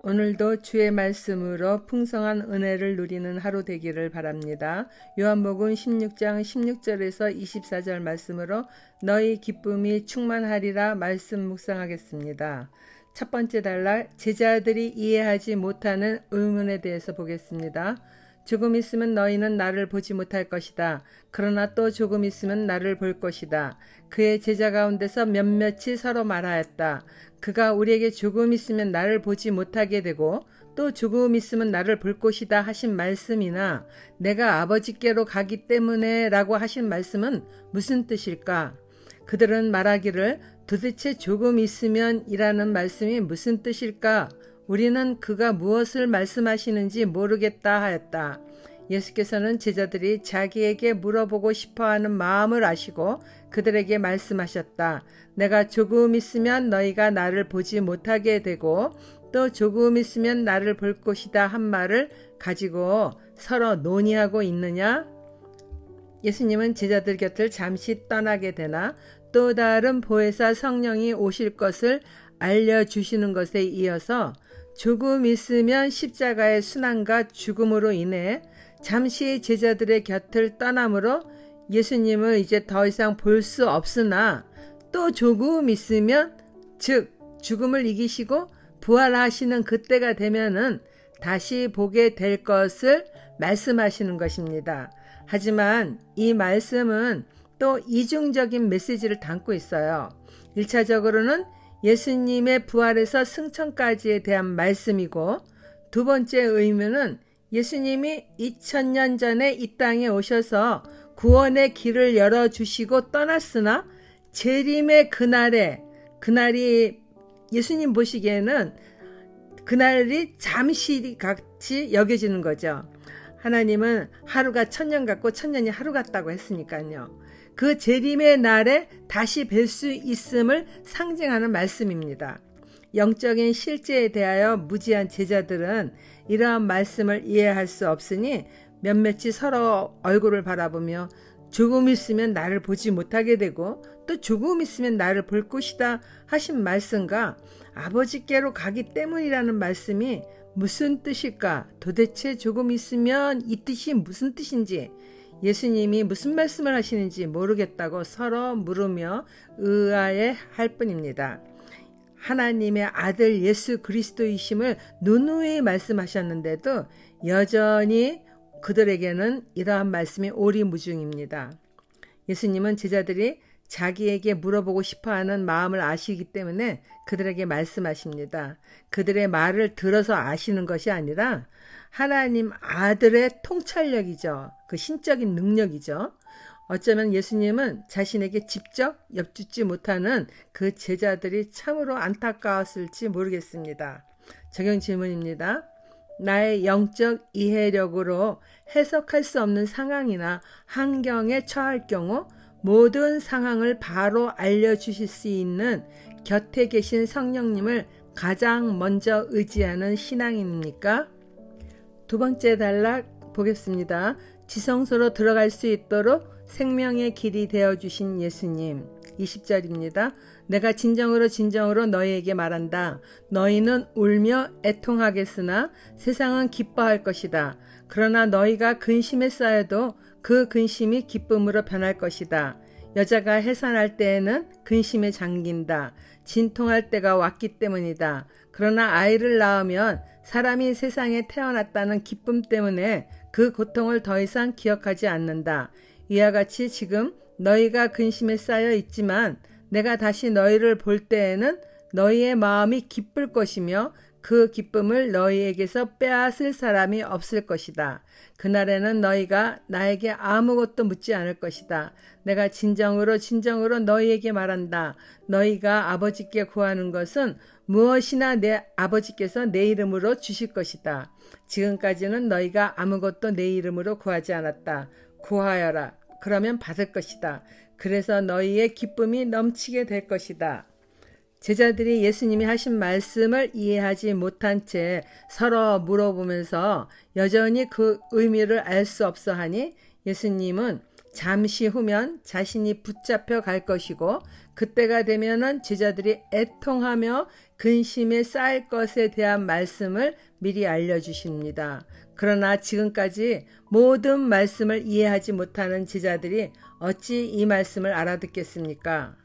오늘도 주의 말씀으로 풍성한 은혜를 누리는 하루 되기를 바랍니다. 요한복음 16장 16절에서 24절 말씀으로 너희 기쁨이 충만하리라 말씀 묵상하겠습니다. 첫 번째 단락, 제자들이 이해하지 못하는 의문에 대해서 보겠습니다. 조금 있으면 너희는 나를 보지 못할 것이다. 그러나 또 조금 있으면 나를 볼 것이다. 그의 제자 가운데서 몇몇이 서로 말하였다. 그가 우리에게 조금 있으면 나를 보지 못하게 되고 또 조금 있으면 나를 볼 것이다 하신 말씀이나 내가 아버지께로 가기 때문에 라고 하신 말씀은 무슨 뜻일까? 그들은 말하기를 도대체 조금 있으면 이라는 말씀이 무슨 뜻일까? 우리는 그가 무엇을 말씀하시는지 모르겠다 하였다. 예수께서는 제자들이 자기에게 물어보고 싶어하는 마음을 아시고 그들에게 말씀하셨다. 내가 조금 있으면 너희가 나를 보지 못하게 되고 또 조금 있으면 나를 볼 것이다 한 말을 가지고 서로 논의하고 있느냐? 예수님은 제자들 곁을 잠시 떠나게 되나 또 다른 보혜사 성령이 오실 것을 알려주시는 것에 이어서 조금 있으면 십자가의 순환과 죽음으로 인해 잠시 제자들의 곁을 떠남으로 예수님을 이제 더 이상 볼 수 없으나 또 조금 있으면 즉 죽음을 이기시고 부활하시는 그때가 되면은 다시 보게 될 것을 말씀하시는 것입니다. 하지만 이 말씀은 또 이중적인 메시지를 담고 있어요. 1차적으로는 예수님의 부활에서 승천까지에 대한 말씀이고 두 번째 의미는 예수님이 2000년 전에 이 땅에 오셔서 구원의 길을 열어주시고 떠났으나 재림의 그날이 예수님 보시기에는 그날이 잠시 같이 여겨지는 거죠. 하나님은 하루가 1000년 같고 1000년이 하루 같다고 했으니까요. 그 재림의 날에 다시 뵐 수 있음을 상징하는 말씀입니다. 영적인 실제에 대하여 무지한 제자들은 이러한 말씀을 이해할 수 없으니 몇몇이 서로 얼굴을 바라보며 조금 있으면 나를 보지 못하게 되고 또 조금 있으면 나를 볼 것이다 하신 말씀과 아버지께로 가기 때문이라는 말씀이 무슨 뜻일까? 도대체 조금 있으면 이 뜻이 무슨 뜻인지 예수님이 무슨 말씀을 하시는지 모르겠다고 서로 물으며 의아해 할 뿐입니다. 하나님의 아들 예수 그리스도이심을 누누이 말씀하셨는데도 여전히 그들에게는 이러한 말씀이 오리무중입니다. 예수님은 제자들이 자기에게 물어보고 싶어하는 마음을 아시기 때문에 그들에게 말씀하십니다. 그들의 말을 들어서 아시는 것이 아니라 하나님 아들의 통찰력이죠. 그 신적인 능력이죠. 어쩌면 예수님은 자신에게 직접 엿듣지 못하는 그 제자들이 참으로 안타까웠을지 모르겠습니다. 적용 질문입니다. 나의 영적 이해력으로 해석할 수 없는 상황이나 환경에 처할 경우 모든 상황을 바로 알려주실 수 있는 곁에 계신 성령님을 가장 먼저 의지하는 신앙입니까? 두 번째 단락 보겠습니다. 지성소로 들어갈 수 있도록 생명의 길이 되어주신 예수님. 20절입니다. 내가 진정으로 너희에게 말한다. 너희는 울며 애통하겠으나 세상은 기뻐할 것이다. 그러나 너희가 근심에 쌓여도 그 근심이 기쁨으로 변할 것이다. 여자가 해산할 때에는 근심에 잠긴다. 진통할 때가 왔기 때문이다. 그러나 아이를 낳으면 사람이 세상에 태어났다는 기쁨 때문에 그 고통을 더 이상 기억하지 않는다. 이와 같이 지금 너희가 근심에 쌓여 있지만 내가 다시 너희를 볼 때에는 너희의 마음이 기쁠 것이며 그 기쁨을 너희에게서 빼앗을 사람이 없을 것이다. 그날에는 너희가 나에게 아무것도 묻지 않을 것이다. 내가 진정으로 너희에게 말한다. 너희가 아버지께 구하는 것은 무엇이나 내 아버지께서 내 이름으로 주실 것이다. 지금까지는 너희가 아무것도 내 이름으로 구하지 않았다. 구하여라. 그러면 받을 것이다. 그래서 너희의 기쁨이 넘치게 될 것이다. 제자들이 예수님이 하신 말씀을 이해하지 못한 채 서로 물어보면서 여전히 그 의미를 알 수 없어 하니 예수님은 잠시 후면 자신이 붙잡혀 갈 것이고 그때가 되면은 제자들이 애통하며 근심에 쌓일 것에 대한 말씀을 미리 알려주십니다. 그러나 지금까지 모든 말씀을 이해하지 못하는 제자들이 어찌 이 말씀을 알아듣겠습니까?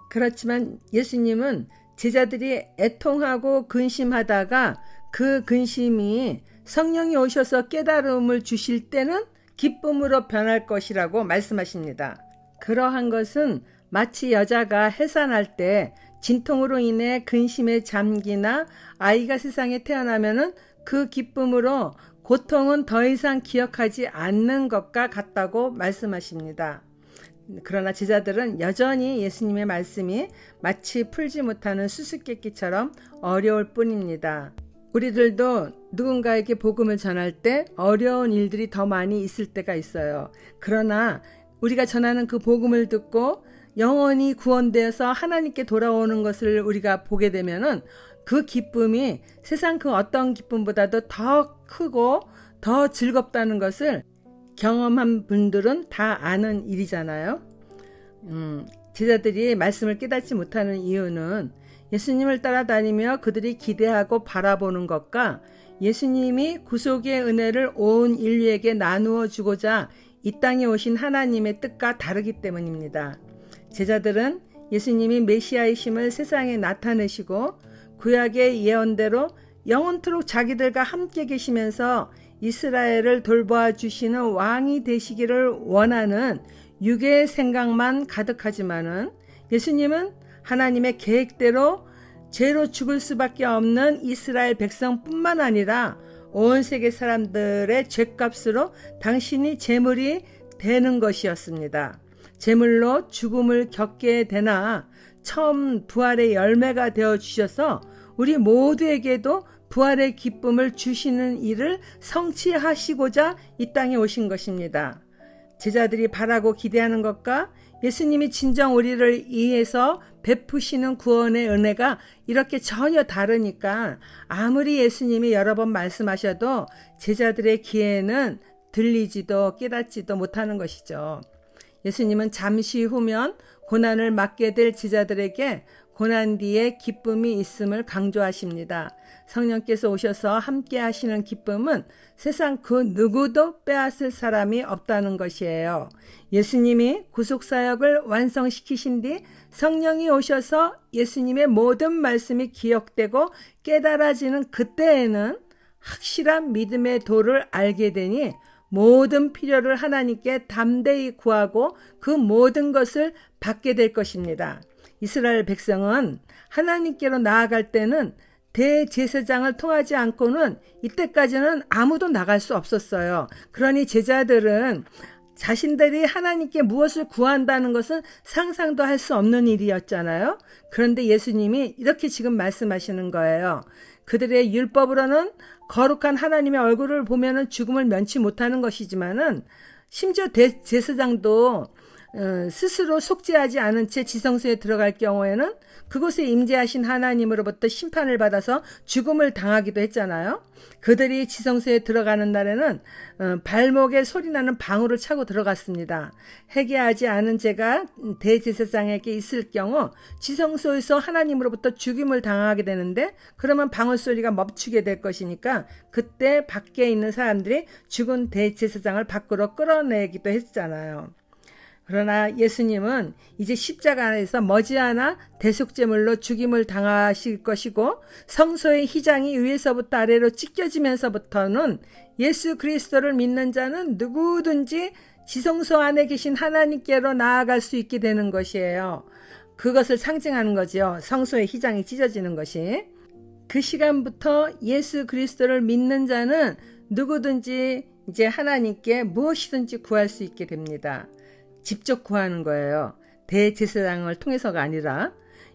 그렇지만 예수님은 제자들이 애통하고 근심하다가 그 근심이 성령이 오셔서 깨달음을 주실 때는 기쁨으로 변할 것이라고 말씀하십니다. 그러한 것은 마치 여자가 해산할 때 진통으로 인해 근심에 잠기나 아이가 세상에 태어나면은 그 기쁨으로 고통은 더 이상 기억하지 않는 것과 같다고 말씀하십니다. 그러나 제자들은 여전히 예수님의 말씀이 마치 풀지 못하는 수수께끼처럼 어려울 뿐입니다. 우리들도 누군가에게 복음을 전할 때 어려운 일들이 더 많이 있을 때가 있어요. 그러나 우리가 전하는 그 복음을 듣고 영원히 구원되어서 하나님께 돌아오는 것을 우리가 보게 되면은 그 기쁨이 세상 그 어떤 기쁨보다도 더 크고 더 즐겁다는 것을 경험한 분들은 다 아는 일이잖아요. 제자들이 말씀을 깨닫지 못하는 이유는 예수님을 따라다니며 그들이 기대하고 바라보는 것과 예수님이 구속의 은혜를 온 인류에게 나누어 주고자 이 땅에 오신 하나님의 뜻과 다르기 때문입니다. 제자들은 예수님이 메시아이심을 세상에 나타내시고 구약의 예언대로 영원토록 자기들과 함께 계시면서 이스라엘을 돌보아 주시는 왕이 되시기를 원하는 육의 생각만 가득하지만은 예수님은 하나님의 계획대로 죄로 죽을 수밖에 없는 이스라엘 백성뿐만 아니라 온 세계 사람들의 죄값으로 당신이 제물이 되는 것이었습니다. 제물로 죽음을 겪게 되나 처음 부활의 열매가 되어 주셔서 우리 모두에게도 부활의 기쁨을 주시는 일을 성취하시고자 이 땅에 오신 것입니다. 제자들이 바라고 기대하는 것과 예수님이 진정 우리를 위해서 베푸시는 구원의 은혜가 이렇게 전혀 다르니까 아무리 예수님이 여러 번 말씀하셔도 제자들의 귀에는 들리지도 깨닫지도 못하는 것이죠. 예수님은 잠시 후면 고난을 맞게 될 제자들에게 고난 뒤에 기쁨이 있음을 강조하십니다. 성령께서 오셔서 함께 하시는 기쁨은 세상 그 누구도 빼앗을 사람이 없다는 것이에요. 예수님이 구속사역을 완성시키신 뒤 성령이 오셔서 예수님의 모든 말씀이 기억되고 깨달아지는 그때에는 확실한 믿음의 도를 알게 되니 모든 필요를 하나님께 담대히 구하고 그 모든 것을 받게 될 것입니다. 이스라엘 백성은 하나님께로 나아갈 때는 대제사장을 통하지 않고는 이때까지는 아무도 나갈 수 없었어요. 그러니 제자들은 자신들이 하나님께 무엇을 구한다는 것은 상상도 할 수 없는 일이었잖아요. 그런데 예수님이 이렇게 지금 말씀하시는 거예요. 그들의 율법으로는 거룩한 하나님의 얼굴을 보면은 죽음을 면치 못하는 것이지만은 심지어 대제사장도 스스로 속죄하지 않은 채 지성소에 들어갈 경우에는 그곳에 임재하신 하나님으로부터 심판을 받아서 죽음을 당하기도 했잖아요. 그들이 지성소에 들어가는 날에는 발목에 소리나는 방울을 차고 들어갔습니다. 회개하지 않은 죄가 대제사장에게 있을 경우 지성소에서 하나님으로부터 죽임을 당하게 되는데 그러면 방울 소리가 멈추게 될 것이니까 그때 밖에 있는 사람들이 죽은 대제사장을 밖으로 끌어내기도 했잖아요. 그러나 예수님은 이제 십자가 안에서 머지않아 대속제물로 죽임을 당하실 것이고 성소의 휘장이 위에서부터 아래로 찢겨지면서부터는 예수 그리스도를 믿는 자는 누구든지 지성소 안에 계신 하나님께로 나아갈 수 있게 되는 것이에요. 그것을 상징하는 거죠. 성소의 휘장이 찢어지는 것이. 그 시간부터 예수 그리스도를 믿는 자는 누구든지 이제 하나님께 무엇이든지 구할 수 있게 됩니다. 직접 구하는 거예요. 대제사장을 통해서가 아니라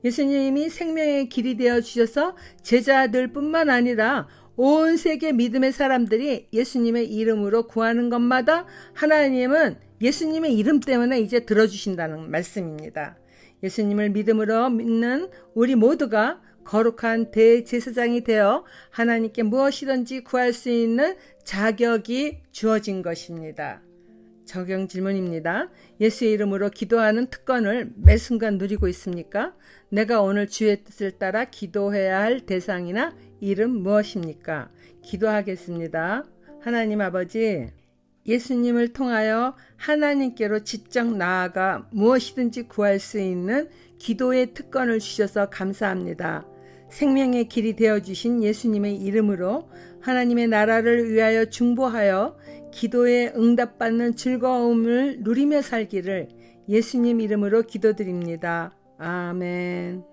예수님이 생명의 길이 되어 주셔서 제자들뿐만 아니라 온 세계 믿음의 사람들이 예수님의 이름으로 구하는 것마다 하나님은 예수님의 이름 때문에 이제 들어주신다는 말씀입니다. 예수님을 믿음으로 믿는 우리 모두가 거룩한 대제사장이 되어 하나님께 무엇이든지 구할 수 있는 자격이 주어진 것입니다. 적용 질문입니다. 예수의 이름으로 기도하는 특권을 매 순간 누리고 있습니까? 내가 오늘 주의 뜻을 따라 기도해야 할 대상이나 이름 무엇입니까? 기도하겠습니다. 하나님 아버지, 예수님을 통하여 하나님께로 직접 나아가 무엇이든지 구할 수 있는 기도의 특권을 주셔서 감사합니다. 생명의 길이 되어주신 예수님의 이름으로 하나님의 나라를 위하여 중보하여 기도에 응답받는 즐거움을 누리며 살기를 예수님 이름으로 기도드립니다. 아멘.